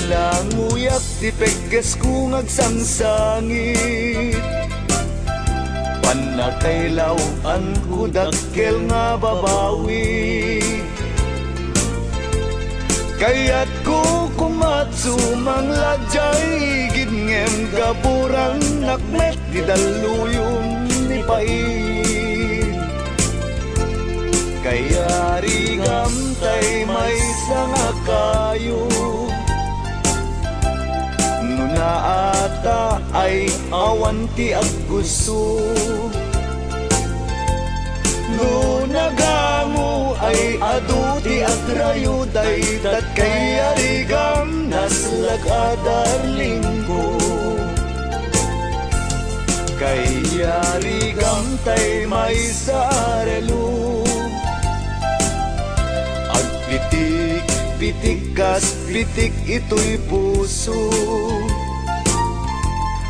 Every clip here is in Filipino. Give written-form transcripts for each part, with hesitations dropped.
lang uyak ti pegges kung agsangsangit. Panakailawan ko dakkel nga babawi. Kaya't ko kumatsumang ladyay gidngem gaburang nakmet di daluyong ni pait. Kaya rigamtay may sanga kayo nuna ata ay awanti ag gusto. No nagamu ay aduti at rayuday tat kaya rigam naslag adarling ko. Kaya rigam tay may sarelo agpitik pitik kas pitik ito'y puso.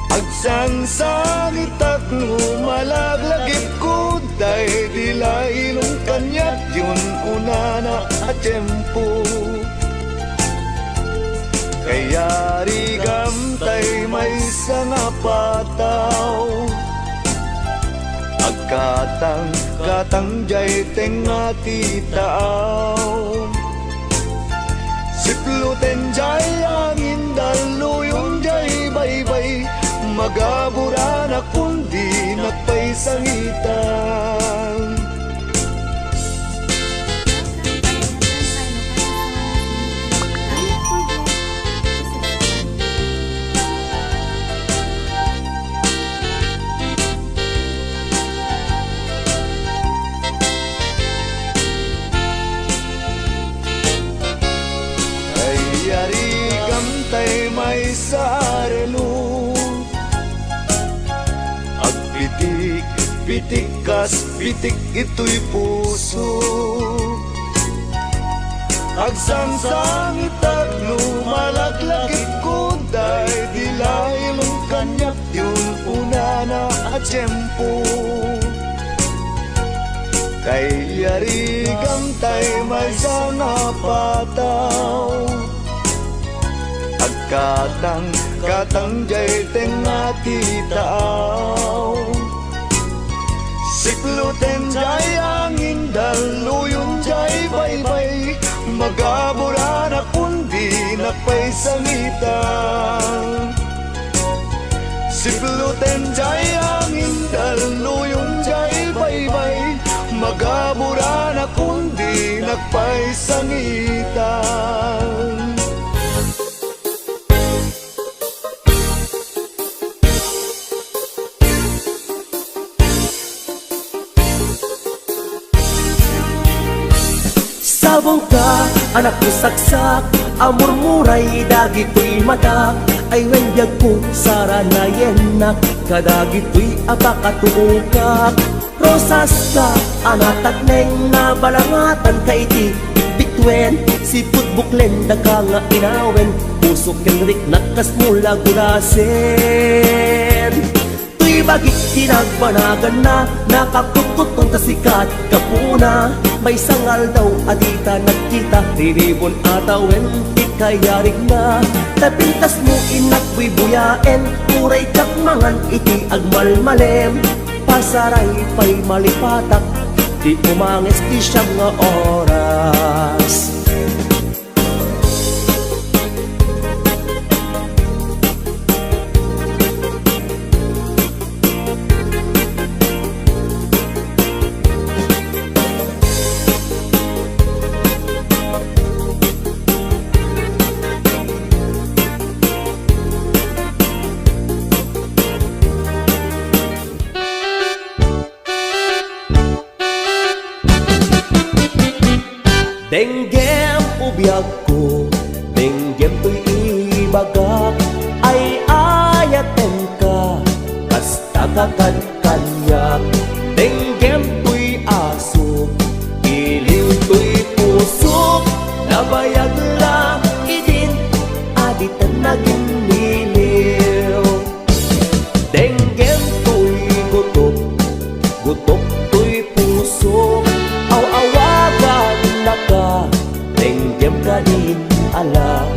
Agsangsangit at lumalaglagip ko dahil dila ilong kanyat yun unana at tiyempo. Kaya rigam tay may sanga pataw agkatang katang jay tenga titaaw. Sipluten jay angin daluyong jay baybay magabura na kundi nagpaisangitan. Ay yari gamtay may sarelo pitik, pitik kas pitik ito'y puso. Agsangsangit at lumalaglagit ko dahil dilailong kanyak yun unana at tiyempo. Kaya rigam tay may sana pataw agkatang katang jay tenga titaaw. Sikluten jay angin daluyong jay baybay magabura na kundi nagpaisangitan. Sikluten jay angin daluyong jay baybay magabura na kundi nagpaisangitan. Sabong ka, anak ko saksak, amurmuray dagito'y mata. Ay wendyag ko, saranayen na, kadagito'y apakatuukak. Rosas ka, anatat neng nabalangatan ka iti bitwen. Siput buklen, daga nga inawen, pusok kenrik nakas mula gulasen. Tuy bagit tinagpanagan na, nakakututong tasikat kapuna. May sangal daw adita nagkita, riribon atawen ti kayarig na. Tapintas mo inakwi buyaen, turay kakmangan iti agmalmalem. Pasaray pa'y malipatak, di umangis ti siyang nga oras. Denggem ubiyag ko, denggem to'y ibagak. Ay ayaten ka, basta kakad-kanyak. Denggem to'y aso, iliw to'y puso. Nabayag lang idin, aditan naging niliw. Denggem to'y gutok, gutok to'y puso. Aw-awagan na ka, denggem ka din ala.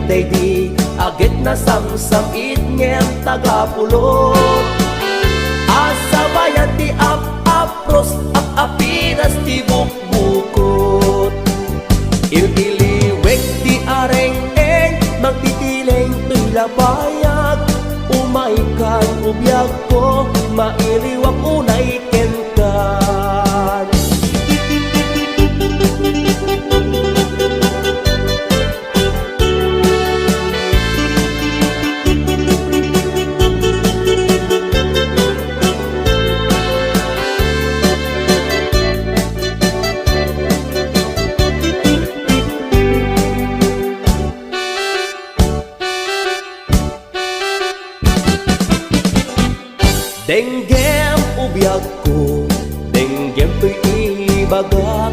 day di agit na samsam it ngem tagapulot asa bayan ti apros apiras ti bukbukot iliwek ti areng-eng magtitileng tuy labayag umaikan ubiyag ko mairiwak unay kenkan denggem ubiyag ko, denggem to'y ibaga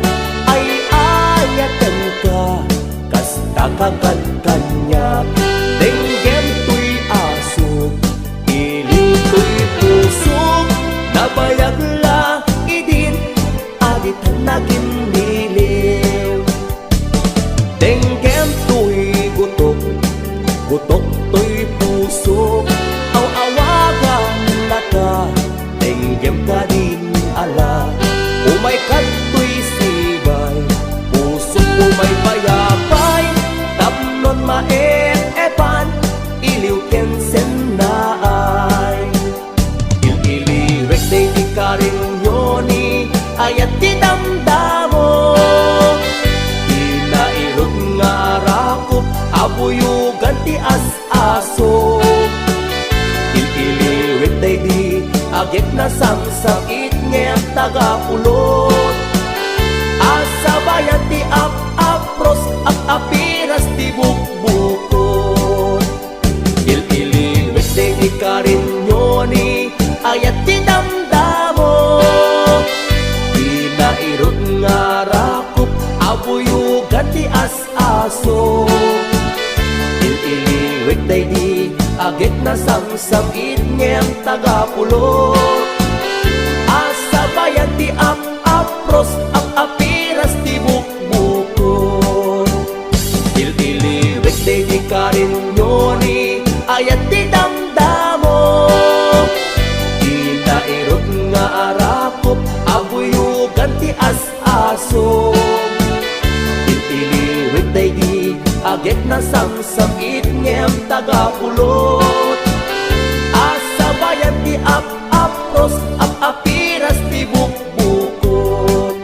ay ayatan ka, kasta kakagkanyak denggem to'y aso, iling to'y puso nabayag la idin, aditan naging niliw denggem to'y gutok, gutok to'y puso aw-awagan ka denggem ka din ala umay kato'y sibay puso umay payapay tapnon maep-epan iliw kensen na ay ililiwek day di karin yoni ayat ti damdamo inairog nga rakop abuyugan ti as-aso iliwek day di agit na samsam it ngem tagapulot asa bayan ti apros apiras ti bukbukot iliwek day di karin yoni ayat ti damdamo inairog nga rakop abuyugan ti as-aso iliwek day di agit na samsam it ngem tagapulot asa bayan ti apros apiras ti bukbukot iliwek day di karin yoni ayat ti damdamo inairog nga arakop abuyugan ti as-aso iliwek day di agit na samsam it ngem tagapulot asa bayan ti apros apiras ti bukbukot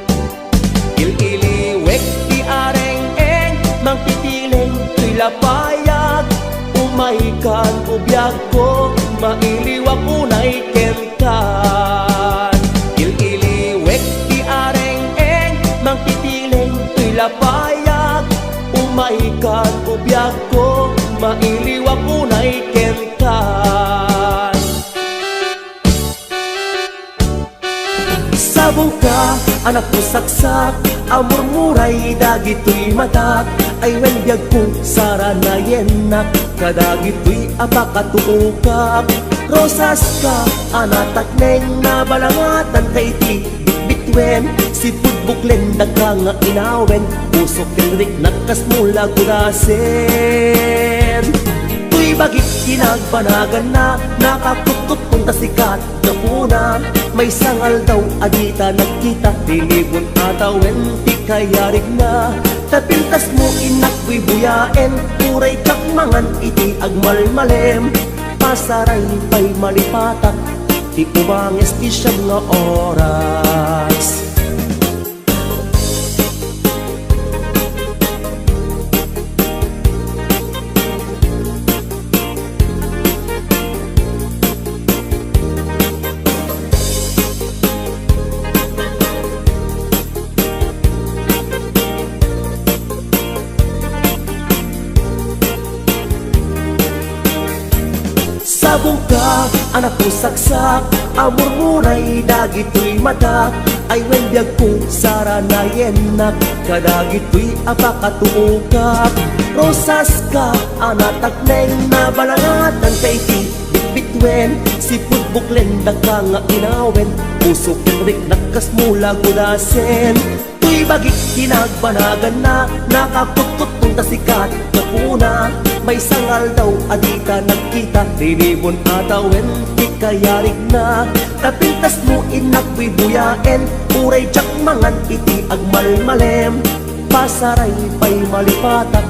iliwek ti areng-eng mangtitileng tuy lapayag umaikan ubiyag ko mailiwak unay kenkan iliwek ti areng-eng mangtitileng tuy lapayag umaikan ubiyag ko mailiwak unay kenkan sabong ka anak ko saksak amurmuray dagito'y matak ay wendyag ko saranayenak kadagito'y apakatuukak rosas ka anatak neng nabalangatan kay ti bitbitwen si pudbuklen nagka nga inawen pusok tinrik nakas mula kurasen tuy bagit kinagpanagan na nakakutut kung tasikat na puna may sangal daw adita nagkita tilibon atawen ti kayarig na tapintas mo inakwi buyaen puray kakmangan iti agmalmalem pasaray pa'y malipatak ti umanges ti siyam nga oras sabong ka anak ko saksak amurmuray dagito'y matak ay wendyag ko saranayenak kadagito'y apakatuukak rosas ka anatak neng nabalangatan kay ti bitbitwen si pudbuklen dagka nga inawen pusok tinrik nakas mula gudasen Tuy bagik tinagbanagan na nakakututong tasikat kapuna may sangal daw adita nagkita tinibon atawen ti kayarig na tapintas mo inakbibuyaen uray tsak mangan iti agmalmalem pasaray pa'y malipatak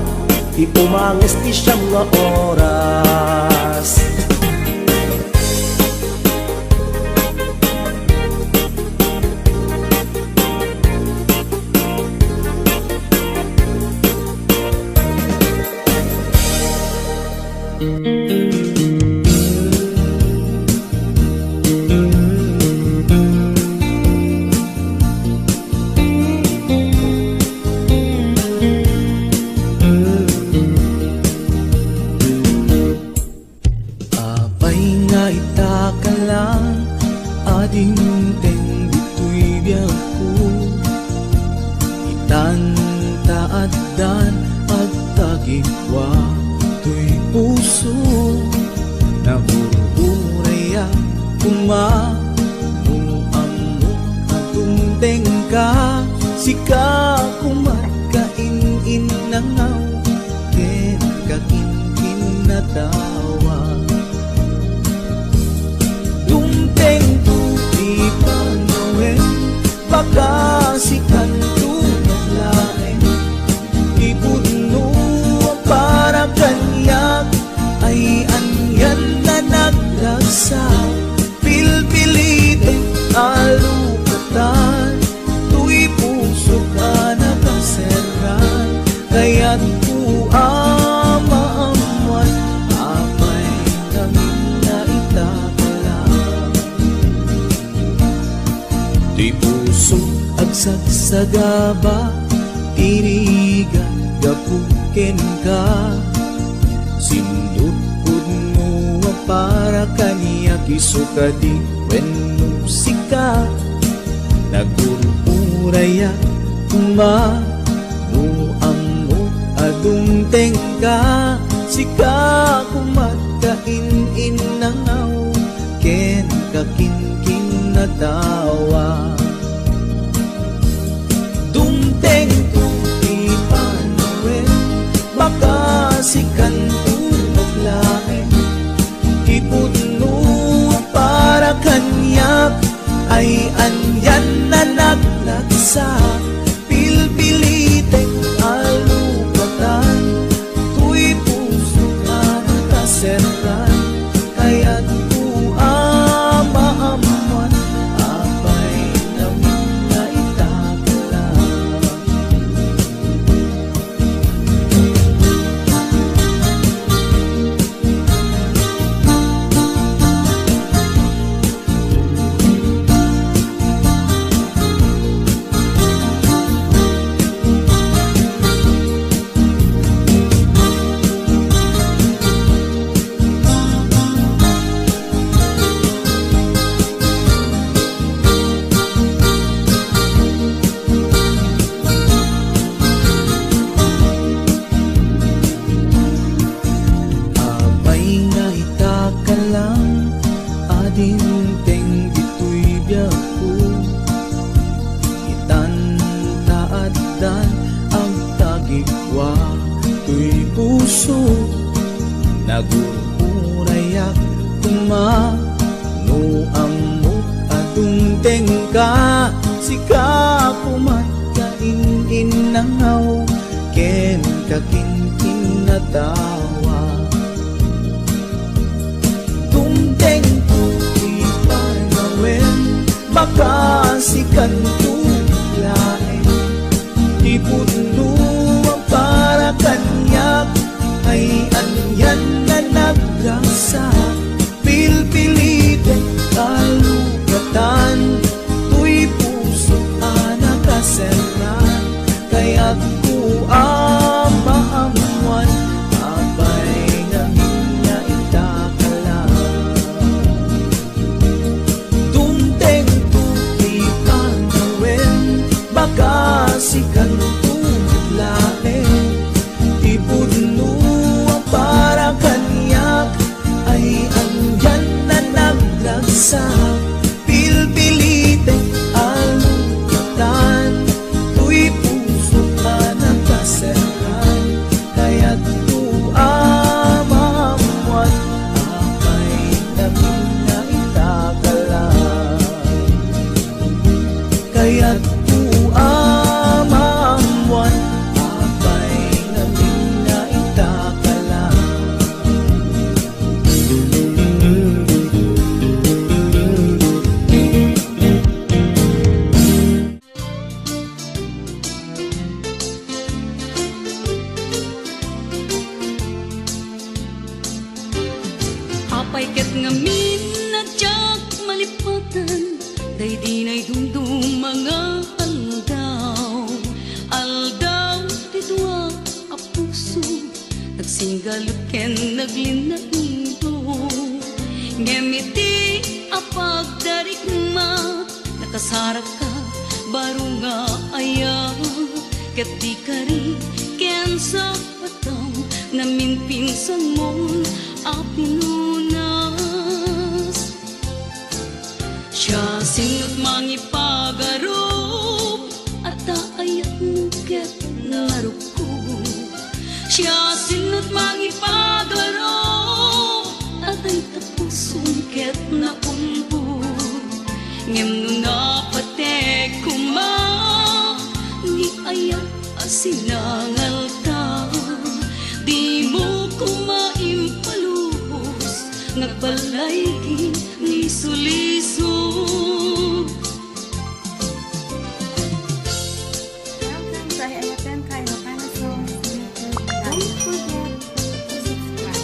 di umangis ti siyam nga oras. Apay nga itaka lang ading teng dito'y biyaku itan taaddan at tagikwa to'y puso na ururaya kumamuamu atungteng ka sika kumatkain nangaw ken kakinkin na tawa dumteng tu di panawin baka sikan tu naglain ipuno para kanyak ay anyan na nagrasa pilpilitin alukatan tu'y puso ka nakaseran kaya't kuamaamuan apay namin na itakalang di puso agsagsagaba tirigan gapuken ka sindut mo para kaniya kisukadi when musika nagururaya kuma nuamu adung tengka sika kumatkain nangaw ken kakinkin na tawa dumteng tu di panawin baka sikan tu naglain ipuno para kanyak ay anyan na naglagsa pilpilitin alukatan tu'y puso ka nakaseran kaya't kuamaamuan apay namin na itakalang apay nga itakalang ading teng dito'y biyaku itan taaddan ang tagikwa to'y puso nagururayak kumanuamu adung tengka sika kumatkain nangaw ken kakinkin na tawa dumteng tu di panawin baka sikan tu lain ipuno para kanyak ay anyan na nagrasa pilpilitin kalugatan tu'y puso ka nakaseran kaya't kuamaamuan apay namin na itakalang dumteng tu di panawin ket ngamin nadyak malipatan, day di na'y dumdum mga aldaw. Aldaw didwa a puso, nagsinggalot ken naglinailo. Ngemiti a pagdarigma, nakasarak ka baro nga aya. Ket di kari ken sa pataw, namin pinsan mon a pinunas. Siya sinot mangipagarop, at ayat mo ket naruko. Siya sinot mangipagarop, at ay tapusong ket naulbo. Ngem no napatek kuma, ni ayat asinangal ta. Di mo kumaimpaluhos, nagbalay ni sulisog. Welcome to Ayatan Kayo Kana Songs YouTube. Don't forget to subscribe.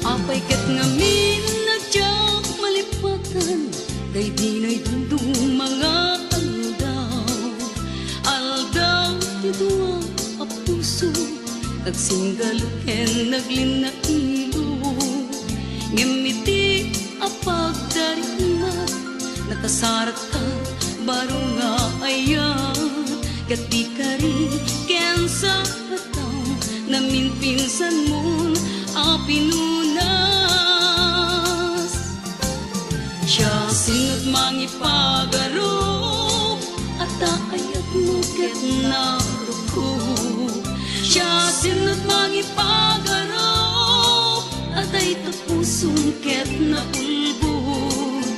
Apay ket ngamin nadyak malipatan, day di na'y dumdum mga aldaw. Aldaw didwa a puso, nagsinggalot ken naglinailo. Ngemiti a pagdarigma, nakasarak ka baro nga aya. Ket di kari ken sa pataw, namin pinsan mon a pinunas. Siya sinot mangipagarop, at ayat mo ket naruko. Siya sinot mangipagarop, at ay tapusong ket naulbod.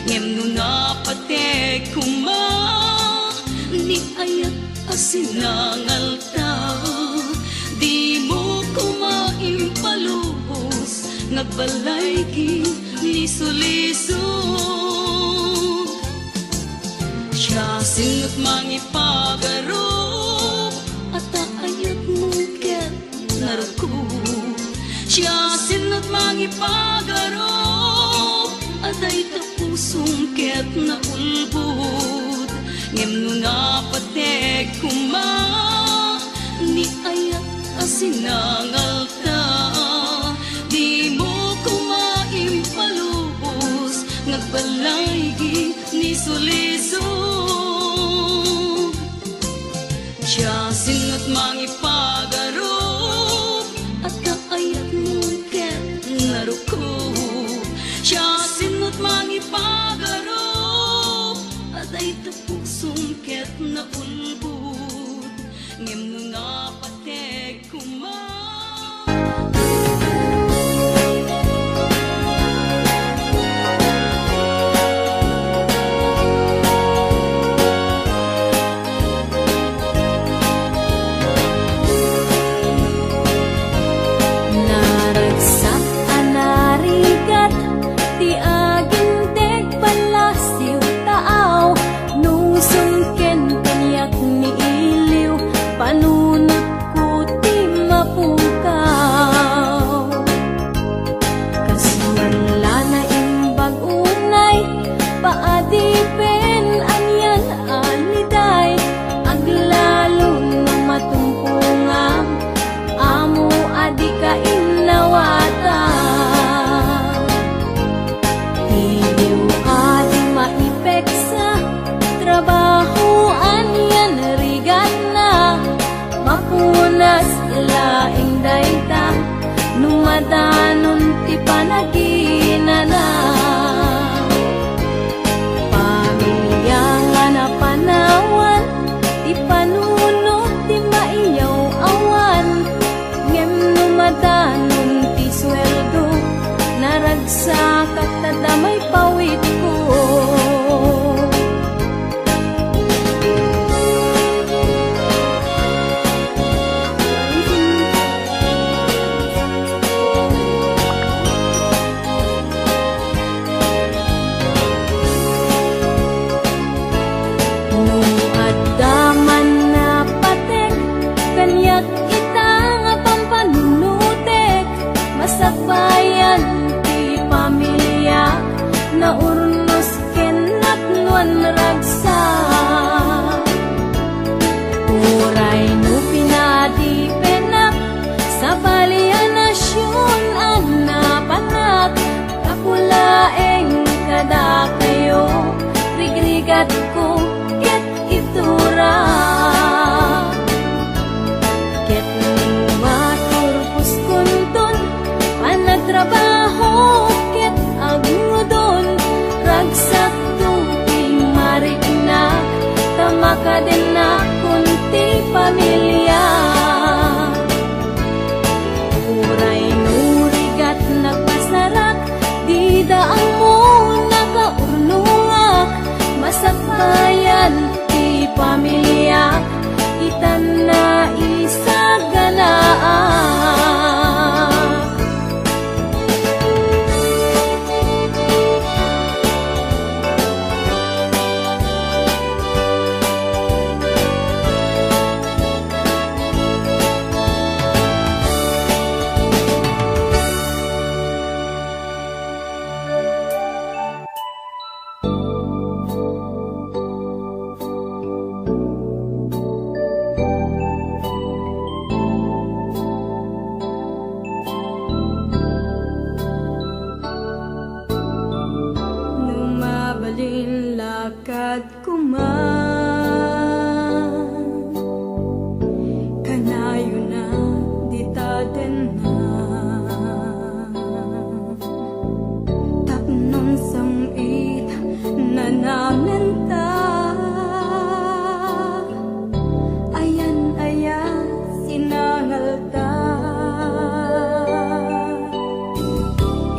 Ngem no napatek kuma, ni ayat asinangal ta. Di mo kumaimpaluhos, nagbalay ni sulisog. Siya sinot mangipagarop, at ayat mo ket naruko. Siya sinot mangipagarop, at ay tapusong ket naulbod. Ngem no napatek kuma, ni ayat asinangal ta. Di mo kumaimpaluhos, nagbalay ni sulisog. Siya sinot mangipagarop, at kaayat mo ket naruko. Siya sinot mangipagarop, at ay tapusong ket naulbod. Ngem no napatek kuma. Halin lakad kuman Kanayo na ditaden na Tapnon samit na namin ta Ayan sinangal ta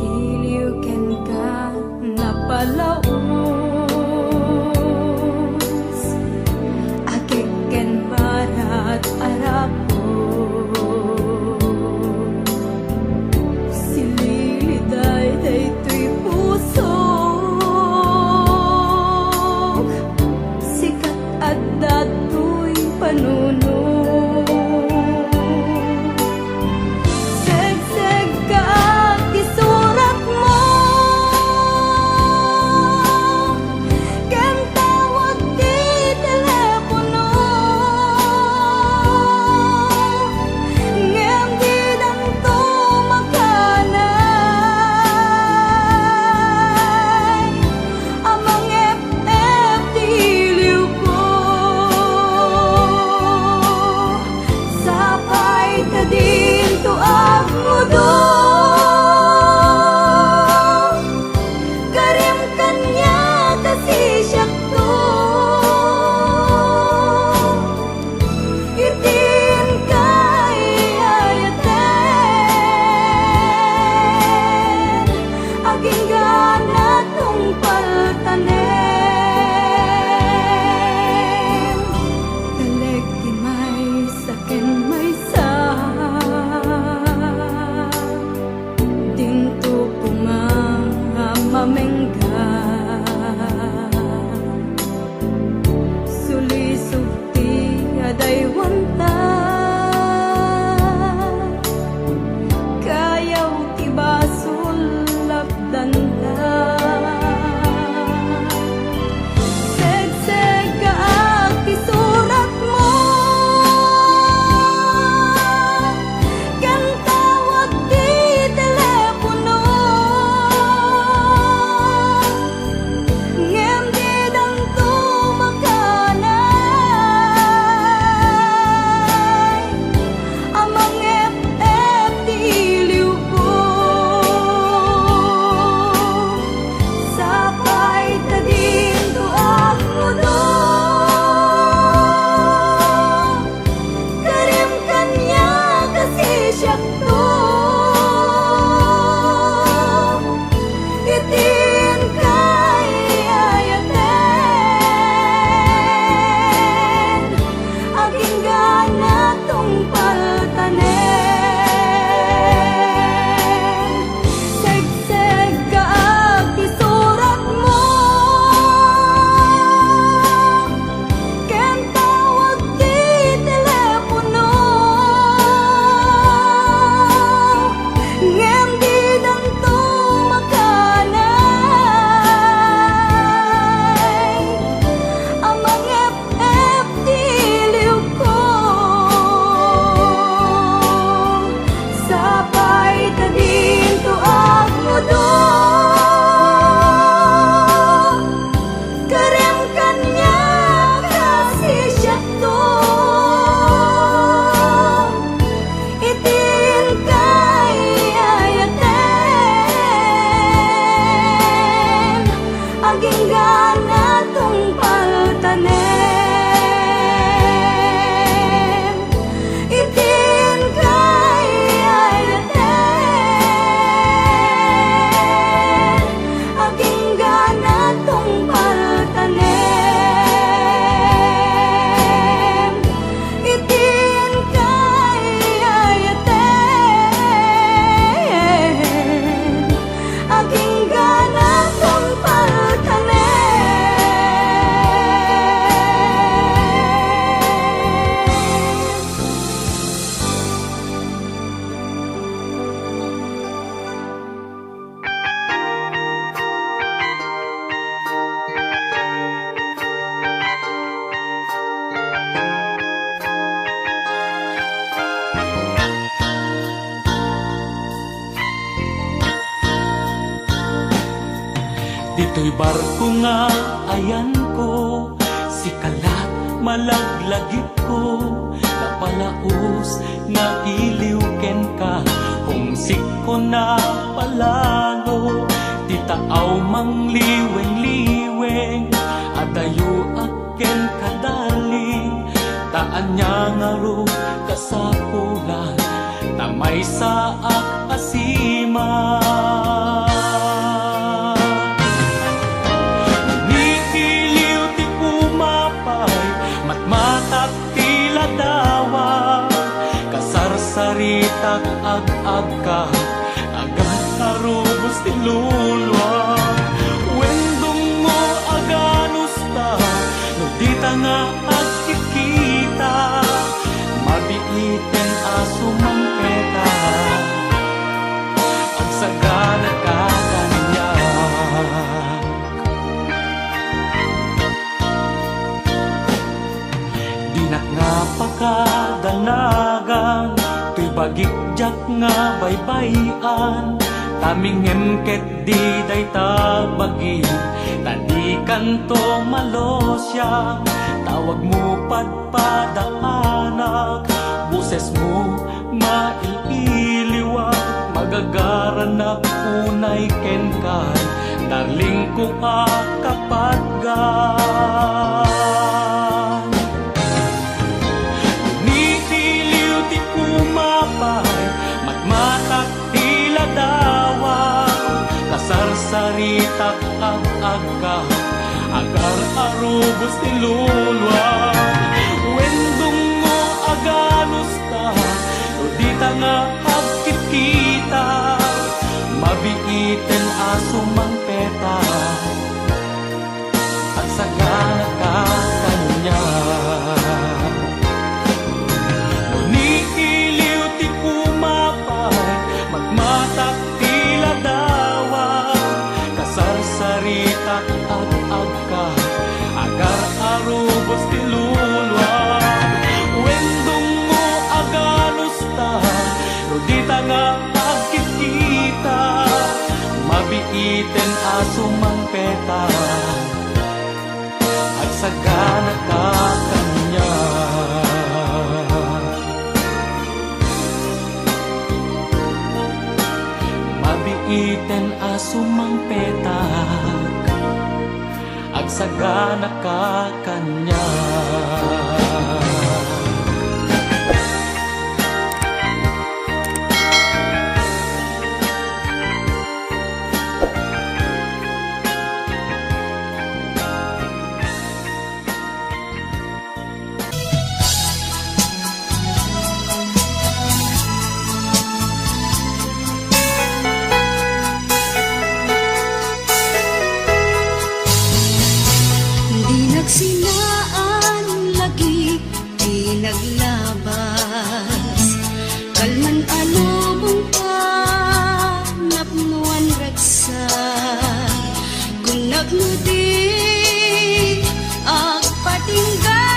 Iliw ken ka napalaos Agik ken barat arapo Sililiday daytoy puso Sikat at datoy panuno Segseg ka isurat mo Ken tawag di telepono Ngem di danto makanay Amang FF diliw ko Sapay ka din tuag mo do Karim kanya kasi siyak to Itin kay ayaten Aging gana tong paltanen Taleg di may saken may sa Dinto ko nga mamengga Sulisugti aday wanta Kayaw tibasul lapdanda Segseg ka isurat mo Ken tawag di telepono Ngem di danto makanay Amang FF diliw ko Sapay ta din tuag mo do Karim kanya kasi siyak to Itin kay ayaten Aging gana tong paltanen Segseg ka isurat mo Ken tawag di telepono Ngem di danto makanay Amang FF diliw ko Sapay ta din tuag mo do Karim kanya kasi siyak to Itin kay ayaten Aging gana tong paltanen Itin kay ayaten Aging gana tong paltanen Itin kay ayaten Aging gana tong paltanen Dito'y barko nga ayan ko, si kalat malaglagip ko, napalaos na iliw ken ka, humsik ko na palalo, titaaw mang liweng-liweng, adayo aken kadaling, taan niya nga ro kasapulan, tamay saak asima. Niiliw ti pumapay, matmatak tila dawa, kasarsaritak ag-ag ka, agad arubos ti lulwa. Wendong mo aganos ta, no di ta nga agkikita, mabiiten aso mang peta, ang sagana ka kanya. Dinak nga pakadanagan, tuy bagikjak nga baybayan, tamingem ket di day tabagi, tadi kanto malosya, tawag mo padpadaanak, buses mo maililiwag, magagaranak unay ken kan, darling ko kapatgan. Nitiliw ti kumapay, matmatak tila dawa, kasarsaritak ag-agka, agar arubos ti lulwa. Wendong mo aganos ta, no di ta nga agkikita, mabiiten aso mang peta, at sagana ka kanya. No niiliw ti kumapay, magmatak tila dawa, kasarsaritak ag-agka, agar arubos ti lulwa. Wendong mo aganos ta, no di ta nga agkikita, mabiiten aso mang peta, at sagana ka kanya. Mabiiten aso mang peta, ag sagana ka kanya. Di nagsinaan lagi, di naglabas, kalman alubong ka, napnuan ragsa, kung nagnudi, agpatingga,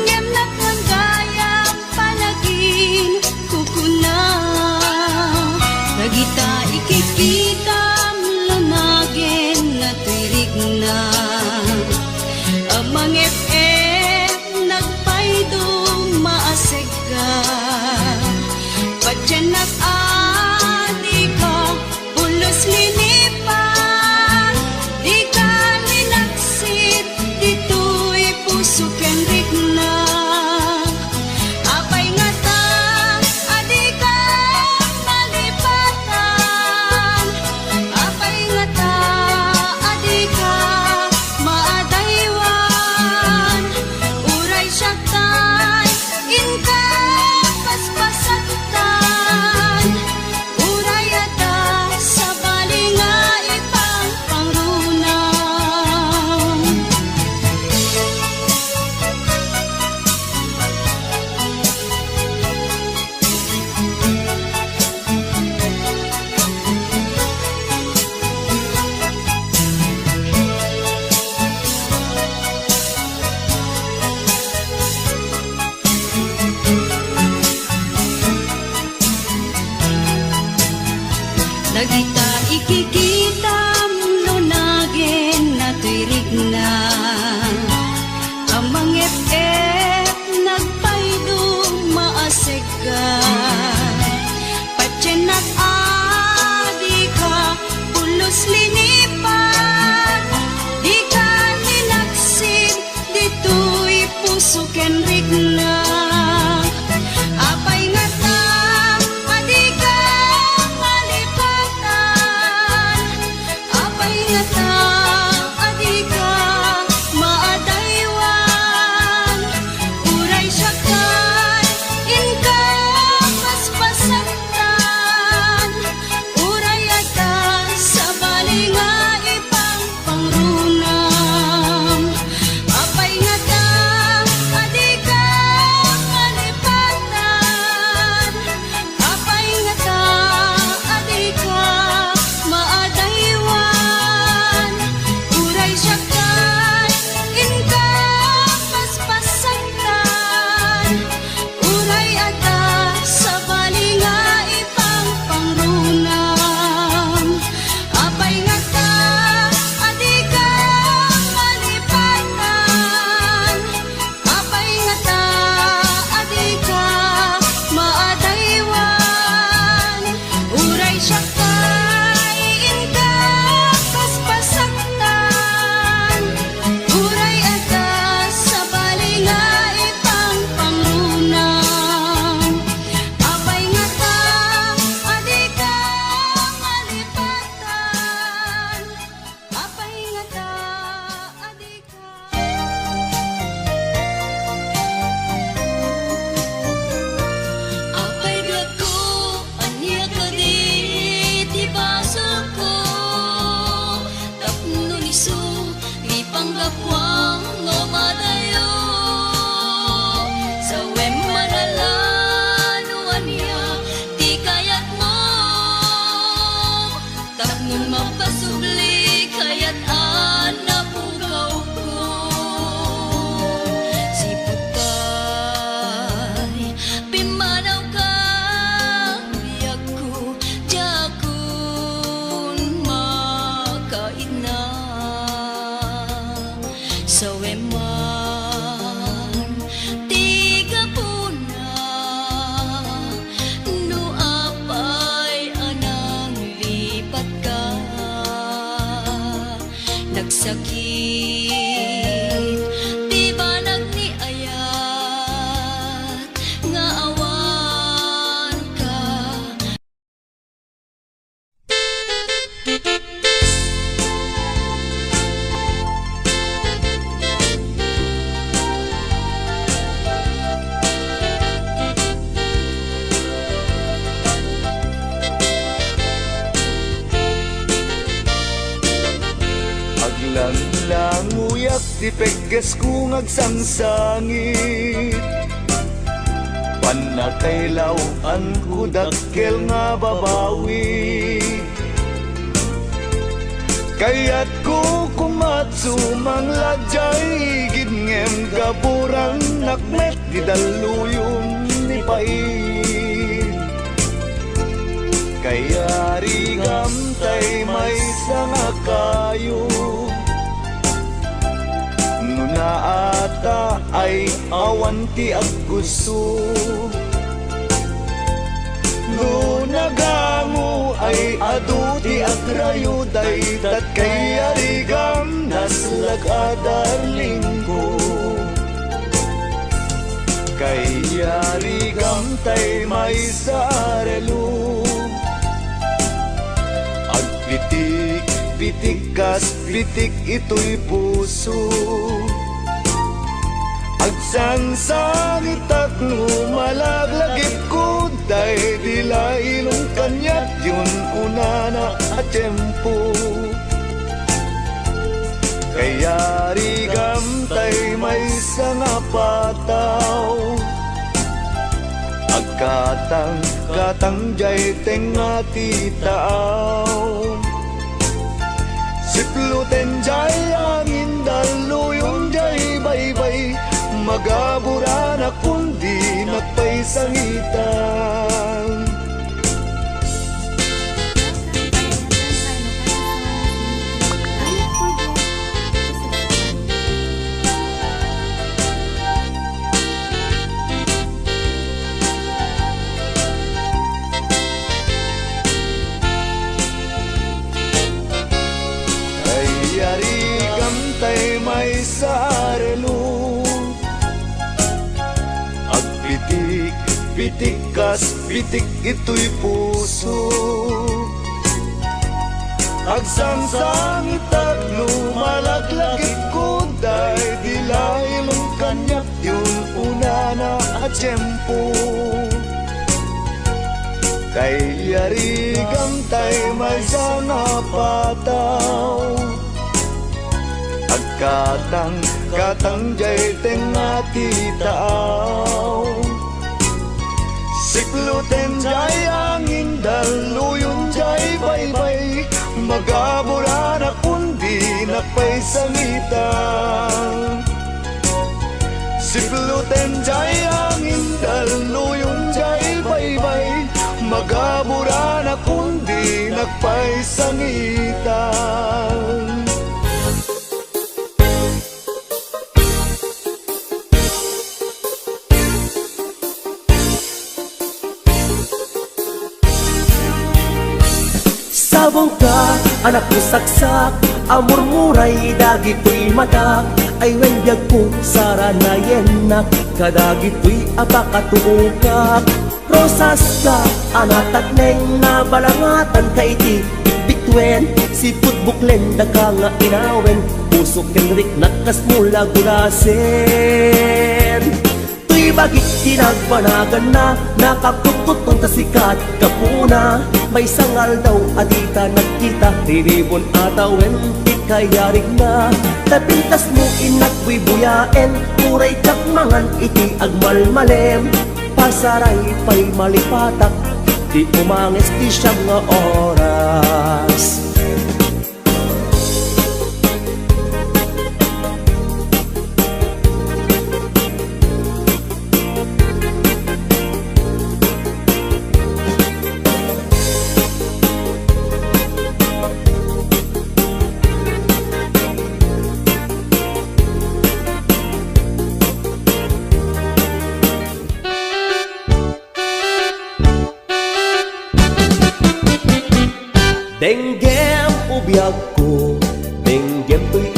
ngem nakwan gaya palagin, kukuna, nagita ikikita, lunagin na tirig na, amang FM nagpaydong maasig ka, padyanak adi ka, ulos linipan, gapuang ngomadayo sa manalan niya di kayat mo tapnon mapasubli kayat napukaw ko sipot kay pimanaw ka biyak ko jakun makain na sa weman tiga puna no apay anang lipat ka nagsakit di ba nagniayat nga awan ka. Aglang uyak di pegges kung agsangsangit Panakaylaw ang kudakkel nga babawi Kaya't ko kumatsu mangladjay gidngem gaburang nakmet di daluyong ni pait Kaya rigamtay may sanga kayo Nuna ata ay awanti ag gusto Nuna gamu ay aduti ag rayuday Tat kaya rigam naslag adarling ko Kaya rigam tay may sarelo Pitik kas pitik ito'y puso Agsangsangit at lumalaglagip ko Dahil dila ilong kanyat yun una na at tiyempo Kaya rigam tay may sanga pataw Agkatang jay tenga titaaw Sipluten jay angin daluyong jay baybay Magabura na kundi nagpaysangitan Tay may sarelo Agpitik, pitik kas pitik ito'y puso Agsangsangit at lumalaglagit ko Dahil dilailong kanyak yun una na at tiyempo Kaya rigam tay may sana pataw Katang jay tenga titaaw Sikluten jay angin daluyong jay baybay Magabura na kundi nagpaysangitan Sikluten jay angin daluyong jay baybay Magabura na kundi nagpaysangitan Sabong ka, anak ko saksak Amor muray, dagito'y mata Ay wendyag ko, saranayen na Kadagito'y apakatuukak Rosas ka, anatak neng Nabalangatan ka iti Bitwen, siput buklen Daka nga inawen Pusok kenrik, nakas mula gulasen Tuy bagit tinagpanagan na Nakakututong tasikat kapuna May sangal daw adita nagkita Riribon atawen kaya rin na tapintas mo inagbuy buyaen Puray kak mangan iti agmalmalem Pasaray pa'y malipatak Di umangis di siyang nga oras Denggem ubiyag ko, denggem to'y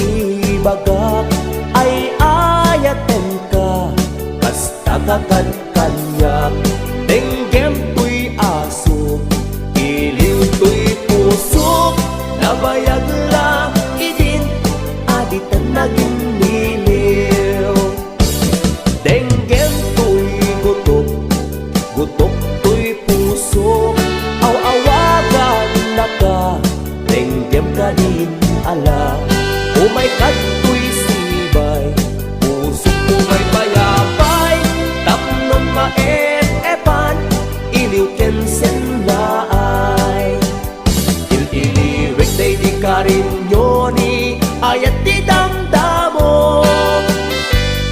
ibagak Ay ayaten ka, basta kakad-kanyak Denggem to'y aso, iliw to'y pusok Nabayag la, idin, aditan naging niliw Denggem to'y gutok, gutok to'y pusok Aw-awagan na ka, denggem ka din ala Umay kato'y sibay, pusok umay bayabay Tapnon maet-epan, iliw kensen laay Il-iliwik day di ka rin yoni, ayat di damdamo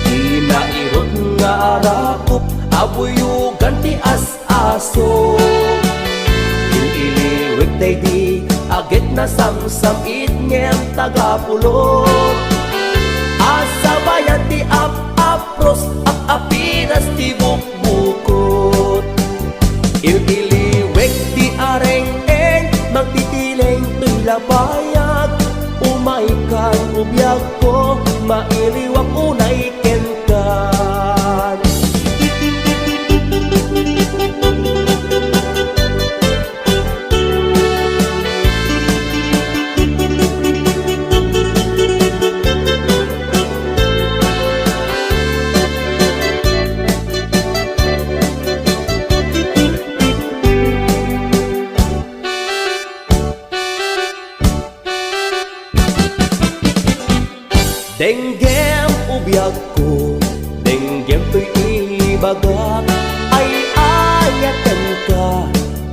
Di nairot nga arakop, abuyugan ti as-aso Il-iliwik day di agit na samsam itngem tagapulot Asa bayan ti ap-apros ap-apinas ti bukbukot Il-iliwik ti areng-eng magtitileng to'y labayag Umay kan ubiyag ko mailiwak unay kenkan Denggem ubiyag ko, denggem to'y ibagak Ay ayaten ka,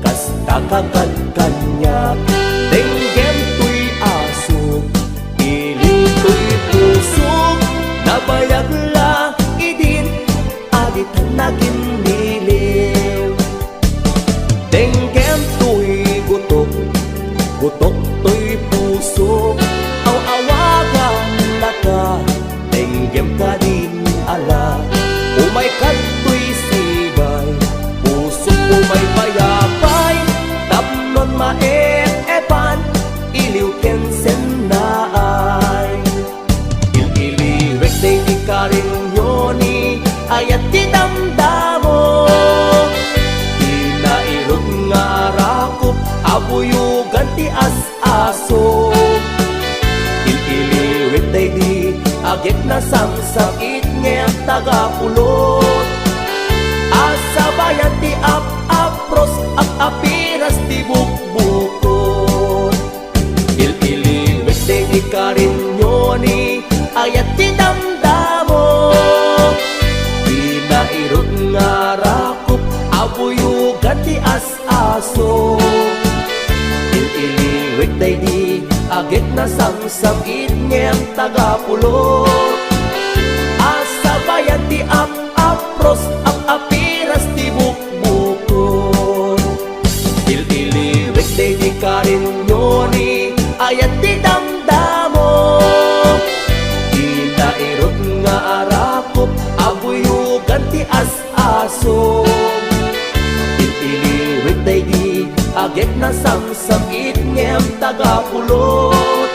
kasta kakad-kanyak Denggem to'y aso, iliw to'y pusok Nabayag la, idin, aditan naging niliw Denggem to'y gutok, gutok to'y pusok Aw-awagan na ka, denggem ka din ala Umay kato'y sibay, pusok umay bayabay Tapnon maet-epan, iliw kensen naay Il-iliwik day di ka rin yoni, ayat di damdamo Di nairot nga rakop, abuyugan ti as-aso Il-iliwik day di agit na samsam itngem tagapulot Asa bayan ti ap-apros ap-apiras ti bukbukot Il-iliwik day di ka rin yoni, ayat ti damdamo Di nairot nga rakop, abuyugan ti as-aso Il-iliwik day di agit na samsam itngem tagapulot Asa bayan ti ap-apros ap-apiras ti bukbukot Il-iliwik day di ka rin yoni, ayat ti damdamo Di nairot nga arakop, abuyugan ti as-aso Il-iliwik day di agit na samsam itngem tagapulot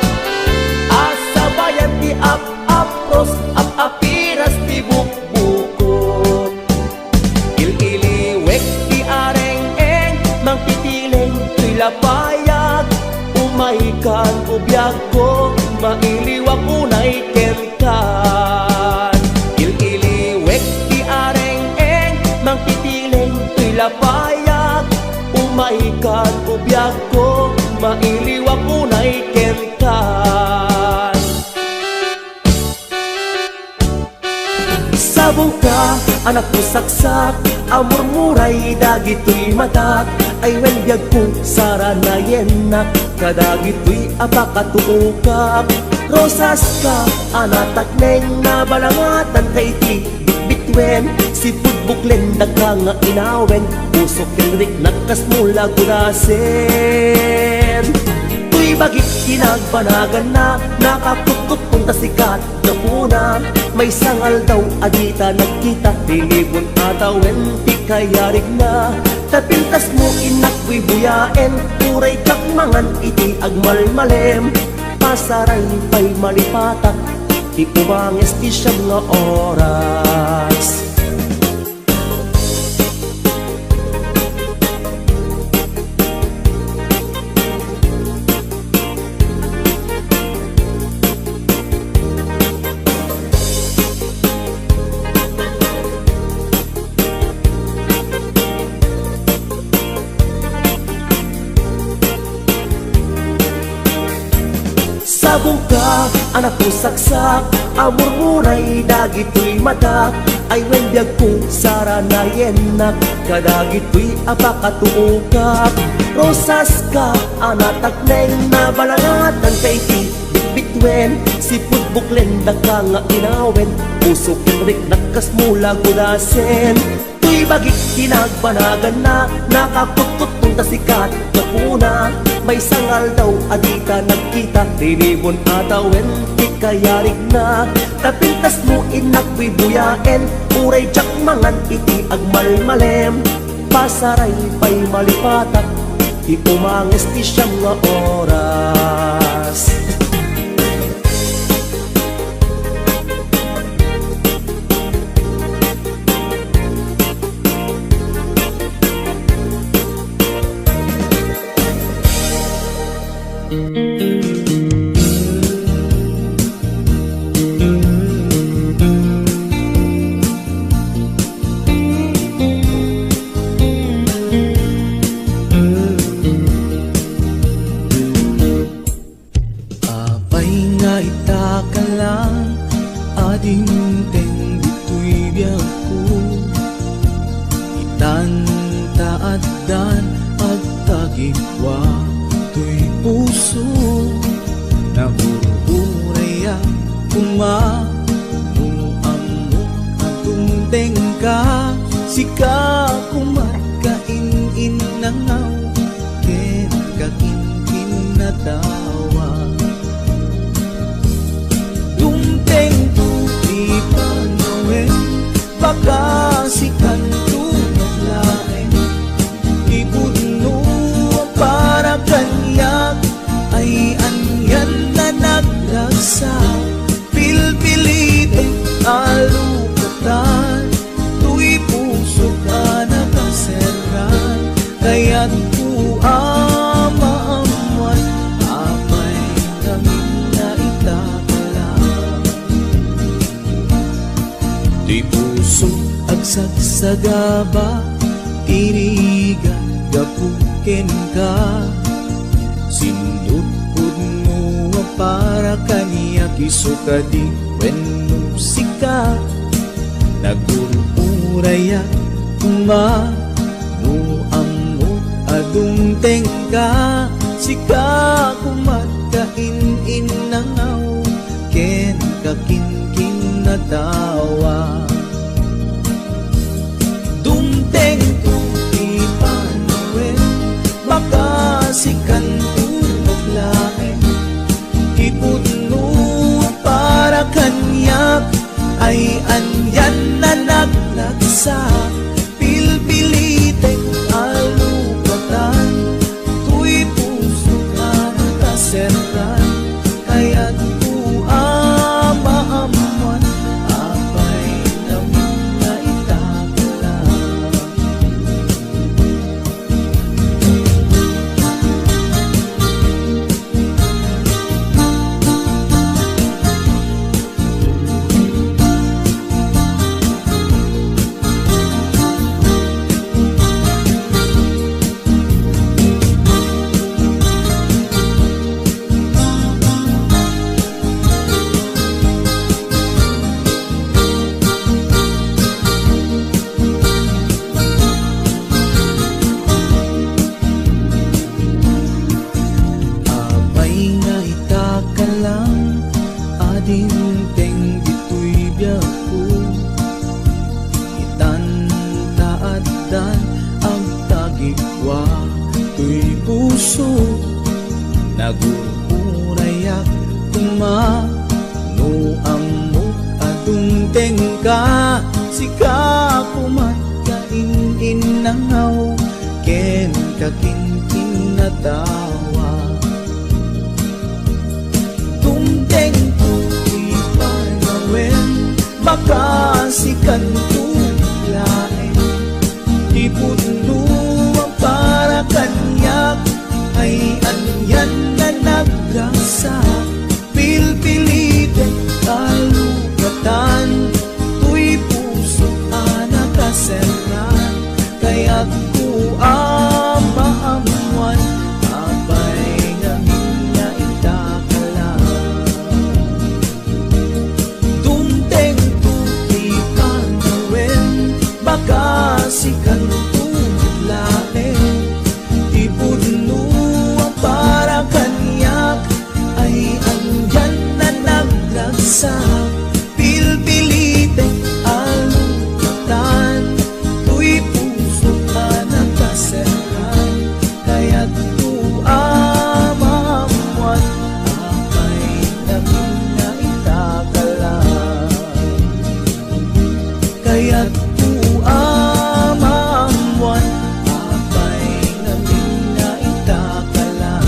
Asa bayan ti ap-apros ap-apiras ti bukbukot anak ko saksak, amor muray dagito'y matak, ay wendyag ko saranayen na, kadagito'y apakatuukap. Rosas ka, anatak neng nabalangatan kay ti bitbitwen, si pudbuklen ka nga inawen, usok kenrik nakas mula kulasen. Tuy bagit kinagbanagan na, nakapukot punta sikat na una, may sangal daw adita nagkita, pilibon atawen ti kayarig na, tapintas mo inakwi buyaen, puray kak mangan iti agmalmalem, pasaray pa'y malipatak, ti umanges ti siyam nga oras. Sabong ka, anak ko saksak, amor muray dagito'y matak, ay wendyag ko saranayen na, kadagito'y apakatuukap. Rosas ka, anatak neng nabalangatan kay ti bitbitwen, si pudbuklen ka nga inawen, usok kenrik nakas mula kulasen. Tuy bagit kinagbanagan na, nakapukot punta sikat na una, may sangal daw adita nagkita, rinibon atawen ti kayarig na, tapintas mo inakwi buyaen, uray jak mangan iti agmalmalem, pasaray pa'y malipatak, ti umanges ti siyam nga oras. Apay nga itaka lang, ading teng dito'y biyag ko, itantaaddan agtagikwa to'y puso, nabuburaya kumamuamok atong tengka, sika kumatkain nangaw, ken kakinkin na tawa. Dumteng tuti panawen, baka sikan tunaglaen, ibudno para kanyak, ay anyan na naglagsa, pilpilite alukatan, tuy puso ka nakaseran, kaya't ku amaamuan, apay kami na itakalang. Tuy puso agsagsagaba, tirigan gapuken ka, sindutpud mo para kaniya kisukadi wenno sika, nagururaya kuma muammo adung tengka, sika kumatkain nangaw, ken kakinkin na tawa. Dumteng tuti panawen, baka sikan tunaglaen, ipudno para kanyak, ay anyan na naglagsa, pilpilitek alukatan, tuy puso ka nakaseran, kaya't ku amaamuan, apay namin na itakalang. tinteng dito'y biyako itantaaddan ang tagikwa to'y puso nagururayak kumano amok adung tengka sika kumat kainin nangaw ken kakinkin na tawa tumteng tu'y panawin makasikan tulain di puno ang para kanyak ay anyan na nagrasa pilpiliten kalugatan tu'y puso anakaseran kaya't maamuan abay ngamin nga itakalan tumteng tu'y panawin baka sikan tulain di puno ang para kanyak ay andyan na nagragsak pilpilitin alukatan tu'y puso anakaseran kaya't tuamamuan abay namin na itakalan kaya't tuamamuan abay namin na itakalan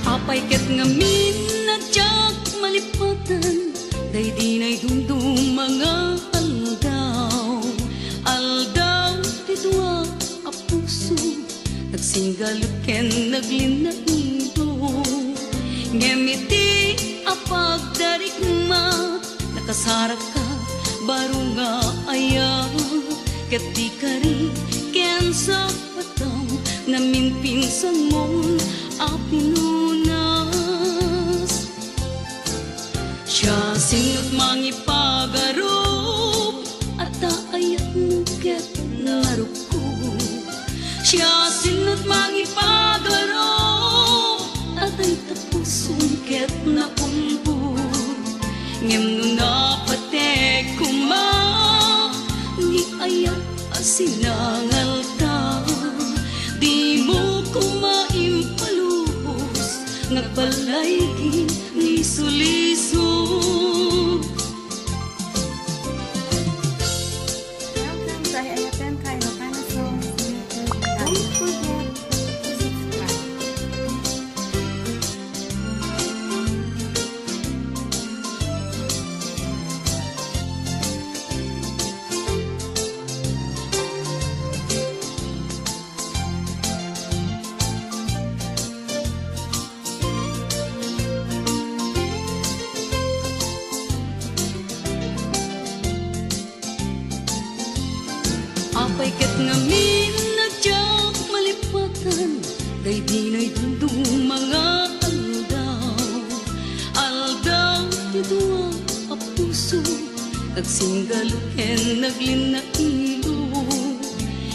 Apay ket ngamin nadyak malipatan day dinay dumdum mga aldaw tidwa a puso nagsinggaluken naglinaido ngemiti a pagdarigma nakasara ka baro nga aya ket di kari ken sa pataw namin pinsan mo a pinunas siya sinot mangipagarop at ayat mo ket naruko siya sinot mangipagarop at ay tapusong ket naumbo ngem no napatek kuma ni ayat asinangal ta di mo kumaimpalubos nagbalay ni suliso Welcome sa Ayaten kay Ilocana Songs YouTube. Don't forget to subscribe. apay ket ngamin nadyak malipatan day dinay dumdum mga aldaw tidwa a puso nagsinggaluken naglinaido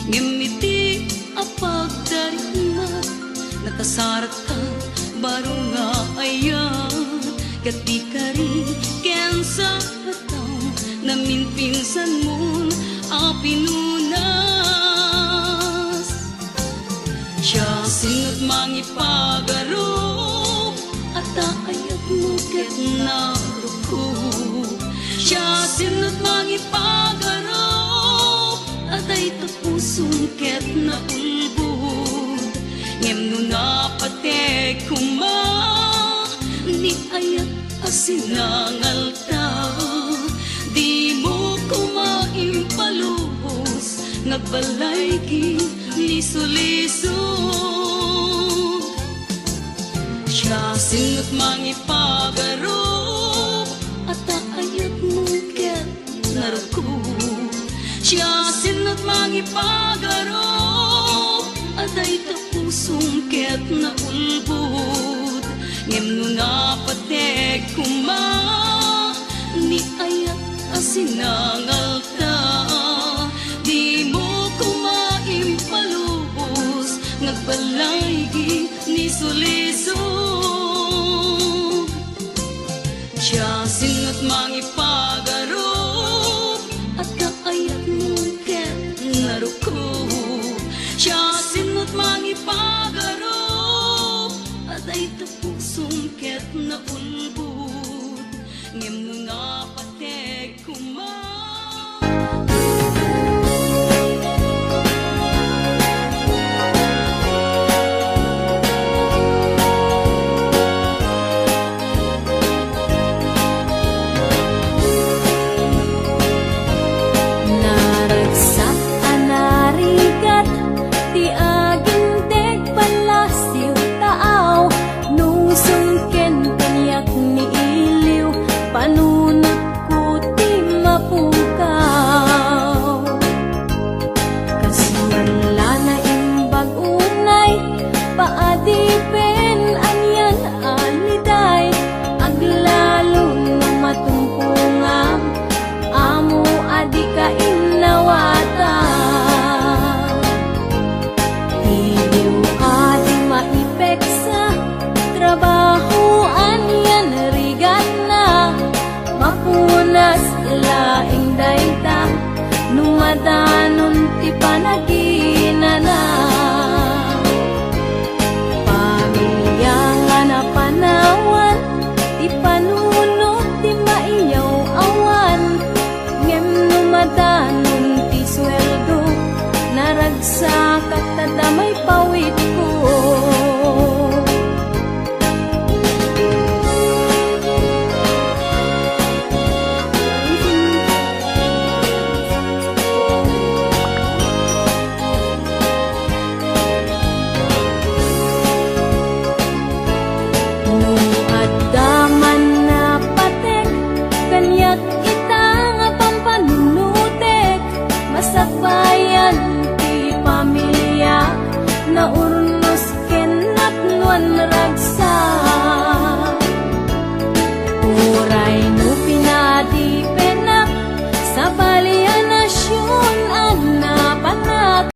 ngemiti a pagdarigma nakasarat ka baro nga ayan ket di kari ken sa pataw namin pinsan mo a pinunas siya sinot mangipagarop at ayat mo ket naruko siya sinot mangipagarop at ay tapusong ket naulbod ngem no napatek kuma ni ayat asinangal ta di mo kumaimpalubos nagbalay ni suliso siya sinot mangipagarop at ayat mo ket naruko siya sinot mangipagarop at ay tapusong ket naulbod ngem no napat patek kuma ni ayat asinangal ta di mo ko maimpalubos nagbalaygi ni sulisog siya singot mangipagarop at kaayat mo ket naruko siya singot mangipagarop at ay tapusong ket na ulbud ngem no nga patek kuma. Naragsak anarigat ti agindeg palasiw taaw nung sungken kanyak ni iliw panunot ko ti mapukaw kasmanla na imbag unay paadipen anyan aliday aglalo na matumpungam amo adi ka inawata iliw adi maipeksa trabaho anyan rigat na mapunas laing dayta numadanon ti panagi